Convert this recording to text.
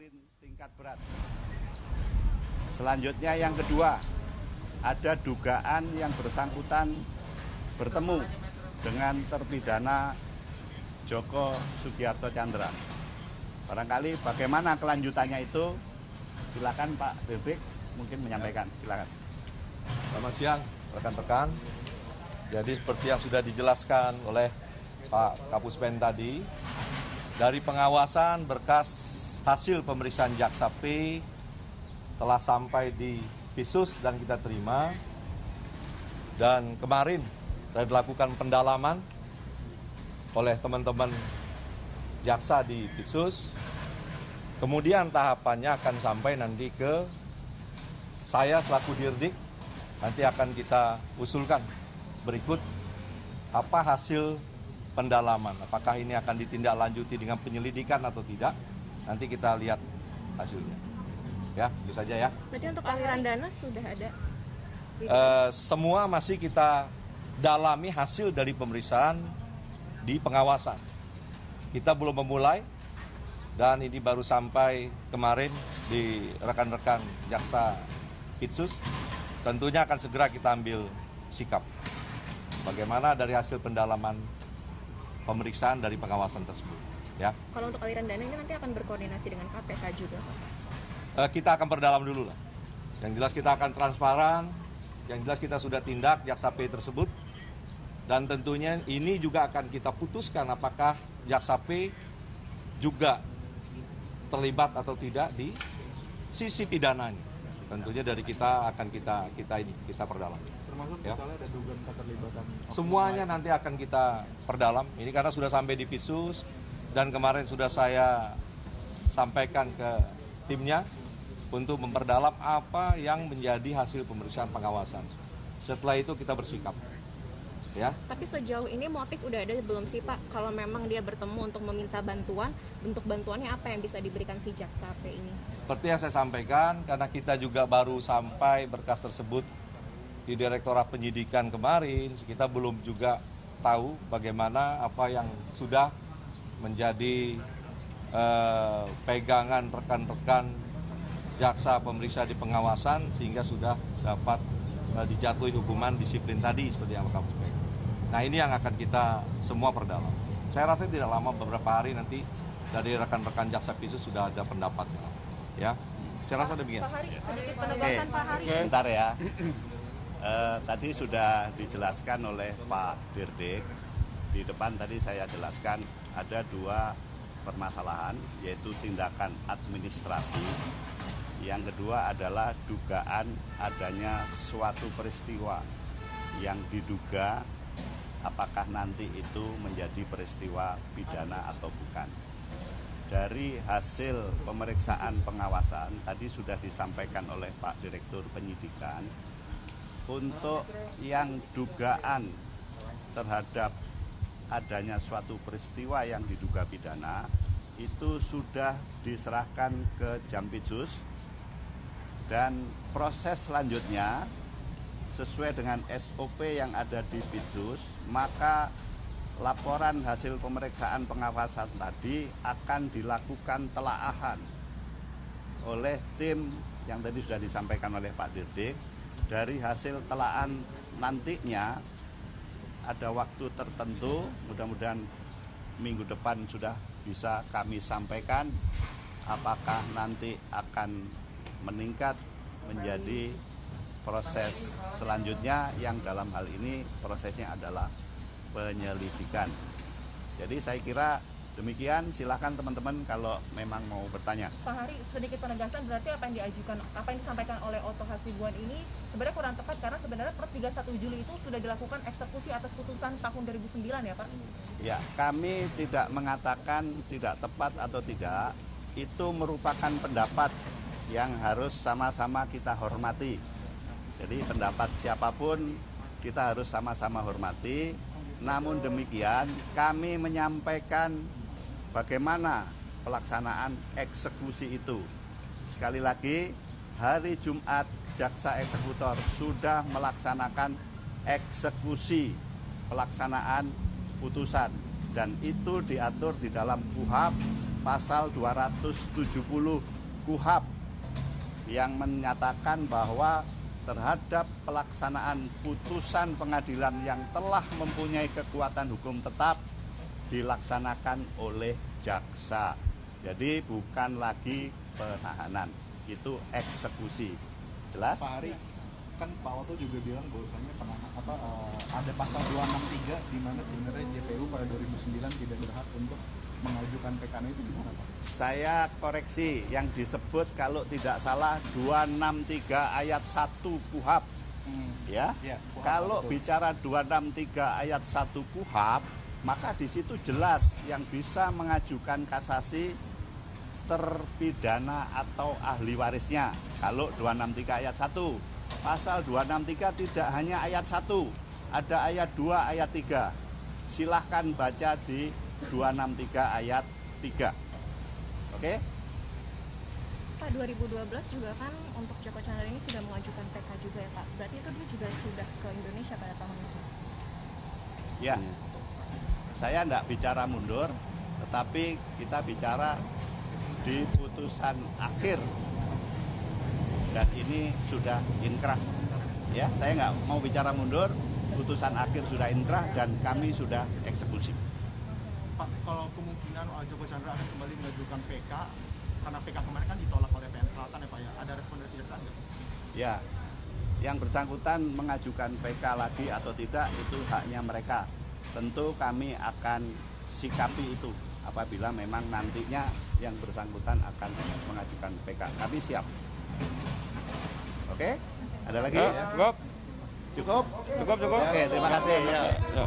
disiplin tingkat berat. Selanjutnya yang kedua, ada dugaan yang bersangkutan bertemu dengan terpidana Joko Sugiarto Tjandra. Barangkali bagaimana kelanjutannya itu, silakan Pak Dirdik mungkin menyampaikan, silakan. Selamat siang rekan-rekan. Jadi seperti yang sudah dijelaskan oleh Pak Kapuspen tadi, dari pengawasan berkas hasil pemeriksaan Jaksa P telah sampai di Pisus dan kita terima. Dan kemarin telah dilakukan pendalaman oleh teman-teman jaksa di Pisus. Kemudian tahapannya akan sampai nanti ke saya selaku Dirdik. Nanti akan kita usulkan berikut apa hasil pendalaman. Apakah ini akan ditindaklanjuti dengan penyelidikan atau tidak? Nanti kita lihat hasilnya. Ya, itu saja ya. Berarti untuk aliran dana sudah ada? Semua masih kita dalami hasil dari pemeriksaan di pengawasan. Kita belum memulai dan ini baru sampai kemarin di rekan-rekan jaksa Pitsus. Tentunya akan segera kita ambil sikap. Bagaimana dari hasil pendalaman pemeriksaan dari pengawasan tersebut. Ya. Kalau untuk aliran dana ini nanti akan berkoordinasi dengan KPK juga? Kita akan perdalam dulu lah. Yang jelas kita akan transparan, yang jelas kita sudah tindak Jaksa P tersebut. Dan tentunya ini juga akan kita putuskan apakah Jaksa P juga terlibat atau tidak di sisi pidananya. Tentunya dari kita akan kita perdalam. Termasuk ya. misalnya ada dugaan keterlibatan. Semuanya nanti akan kita perdalam. Ini karena sudah sampai di Pisus dan kemarin sudah saya sampaikan ke timnya untuk memperdalam apa yang menjadi hasil pemeriksaan pengawasan. Setelah itu kita bersikap. Ya. Tapi sejauh ini motif udah ada belum sih Pak? Kalau memang dia bertemu untuk meminta bantuan, bentuk bantuannya apa yang bisa diberikan si Jaksa P ini? Seperti yang saya sampaikan, karena kita juga baru sampai berkas tersebut di Direktorat Penyidikan kemarin, kita belum juga tahu bagaimana apa yang sudah menjadi pegangan rekan-rekan jaksa pemeriksa di pengawasan sehingga sudah dapat dijatuhi hukuman disiplin tadi seperti yang kamu sampaikan. Nah ini yang akan kita semua perdalam. Saya rasa tidak lama, beberapa hari nanti dari rekan-rekan jaksa Pisus sudah ada pendapatnya. Ya, saya rasa demikian. Pak Hari, sedikit penegasan Pak Hari. Sebentar ya. Tadi sudah dijelaskan oleh Pak Dirdik. Di depan tadi saya jelaskan ada dua permasalahan, yaitu tindakan administrasi. Yang kedua adalah dugaan adanya suatu peristiwa yang diduga apakah nanti itu menjadi peristiwa pidana atau bukan. Dari hasil pemeriksaan pengawasan tadi sudah disampaikan oleh Pak Direktur Penyidikan, untuk yang dugaan terhadap adanya suatu peristiwa yang diduga pidana itu sudah diserahkan ke Jampitsus. Dan proses selanjutnya sesuai dengan SOP yang ada di Pitsus, maka laporan hasil pemeriksaan pengawasan tadi akan dilakukan telaahan oleh tim yang tadi sudah disampaikan oleh Pak Dirdik. Dari hasil telaahan nantinya ada waktu tertentu, mudah-mudahan minggu depan sudah bisa kami sampaikan apakah nanti akan meningkat menjadi proses selanjutnya yang dalam hal ini prosesnya adalah penyelidikan. Jadi saya kira demikian, silakan teman-teman kalau memang mau bertanya. Pak Hari, sedikit penegasan, berarti apa yang diajukan, apa yang disampaikan oleh Otto Hasibuan ini sebenarnya kurang tepat karena sebenarnya per 31 Juli itu sudah dilakukan eksekusi atas putusan tahun 2009 ya Pak? Ya, kami tidak mengatakan tidak tepat atau tidak, itu merupakan pendapat yang harus sama-sama kita hormati. Jadi pendapat siapapun kita harus sama-sama hormati. Namun demikian kami menyampaikan bagaimana pelaksanaan eksekusi itu. Sekali lagi, hari Jumat jaksa eksekutor sudah melaksanakan eksekusi pelaksanaan putusan dan itu diatur di dalam KUHP pasal 270 KUHP yang menyatakan bahwa terhadap pelaksanaan putusan pengadilan yang telah mempunyai kekuatan hukum tetap dilaksanakan oleh jaksa. Jadi bukan lagi penahanan, itu eksekusi. Jelas? Pak Hari, kan Pak Oto juga bilang bahwasanya ada pasal 263 di mana sebenarnya JPU pada 2009 tidak berhak untuk mengajukan PK. Itu gimana Pak? Saya koreksi, yang disebut kalau tidak salah 263 ayat 1 KUHP. Ya. KUHP, Kalau betul. bicara 263 ayat 1 KUHP, maka di situ jelas yang bisa mengajukan kasasi terpidana atau ahli warisnya. Kalau 263 ayat 1. Pasal 263 tidak hanya ayat 1, ada ayat 2, ayat 3. Silahkan baca di 263 ayat 3. Oke? Pak, 2012 juga kan untuk Joko Chandra ini sudah mengajukan PK juga ya Pak. Berarti itu dia juga sudah ke Indonesia pada tahun itu. Ya, saya tidak bicara mundur, tetapi kita bicara di putusan akhir. Dan ini sudah inkrah. Ya, saya nggak mau bicara mundur, putusan akhir sudah inkrah dan kami sudah eksekusi. Pak, kalau kemungkinan Joko Chandra akan kembali mengajukan PK, karena PK kemarin kan ditolak oleh PN Selatan ya Pak ya, ada respon dari kejaksaan nggak? Ya, yang bersangkutan mengajukan PK lagi atau tidak itu haknya mereka. Tentu kami akan sikapi itu apabila memang nantinya yang bersangkutan akan mengajukan PK. Kami siap. Oke? Ada lagi? Cukup. Cukup? Cukup. Oke, terima kasih. Ya. Ya.